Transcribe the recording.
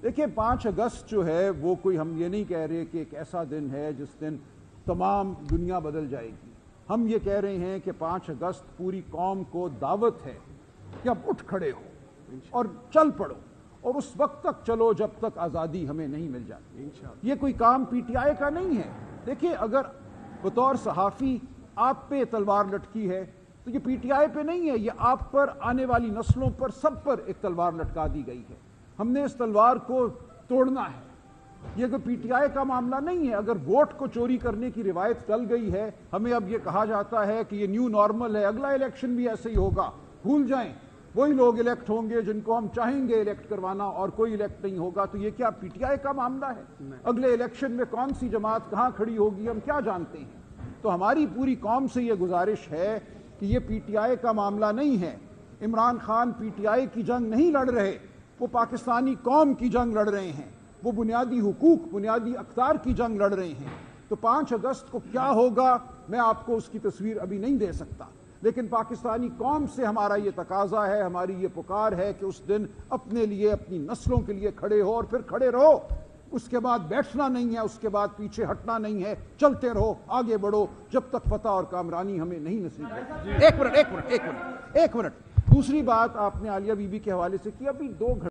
دیکھیں 5 اگست جو ہے وہ کوئی ہم یہ نہیں کہہ رہے کہ ایک ایسا دن ہے جس دن تمام دنیا بدل جائے گی. ہم یہ کہہ رہے ہیں کہ 5 اگست پوری قوم کو دعوت ہے کہ اب اٹھ کھڑے ہو اور چل پڑو، اور اس وقت تک چلو جب تک آزادی ہمیں نہیں مل جاتی. یہ کوئی کام پی ٹی آئی کا نہیں ہے. دیکھیں اگر بطور صحافی آپ پہ تلوار لٹکی ہے تو یہ پی ٹی آئی پہ نہیں ہے، یہ آپ پر، آنے والی نسلوں پر، سب پر ایک تلوار لٹکا دی گئی ہے. ہم نے اس تلوار کو توڑنا ہے. یہ کوئی پی ٹی آئی کا معاملہ نہیں ہے. اگر ووٹ کو چوری کرنے کی روایت ٹل گئی ہے، ہمیں اب یہ کہا جاتا ہے کہ یہ نیو نارمل ہے، اگلا الیکشن بھی ایسے ہی ہوگا، بھول جائیں، وہی لوگ الیکٹ ہوں گے جن کو ہم چاہیں گے الیکٹ کروانا، اور کوئی الیکٹ نہیں ہوگا. تو یہ کیا پی ٹی آئی کا معاملہ ہے؟ اگلے الیکشن میں کون سی جماعت کہاں کھڑی ہوگی ہم کیا جانتے ہیں. تو ہماری پوری قوم سے یہ گزارش ہے کہ یہ پی ٹی آئی کا معاملہ نہیں ہے. Imran Khan P T I کی جنگ نہیں لڑ رہے، وہ پاکستانی قوم کی جنگ لڑ رہے ہیں. وہ بنیادی حقوق، بنیادی اقدار کی جنگ لڑ رہے ہیں. تو 5 اگست کو کیا ہوگا میں آپ کو اس کی تصویر ابھی نہیں دے سکتا، لیکن پاکستانی قوم سے ہمارا یہ تقاضا ہے، ہماری یہ پکار ہے کہ اس دن اپنے لیے، اپنی نسلوں کے لیے کھڑے ہو، اور پھر کھڑے رہو. اس کے بعد بیٹھنا نہیں ہے، اس کے بعد پیچھے ہٹنا نہیں ہے. چلتے رہو، آگے بڑھو جب تک فتح اور کامرانی ہمیں نہیں نصیب ہے. ایک منٹ. دوسری بات آپ نے عالیہ بی بی کے حوالے سے کی. ابھی 2 گھنٹے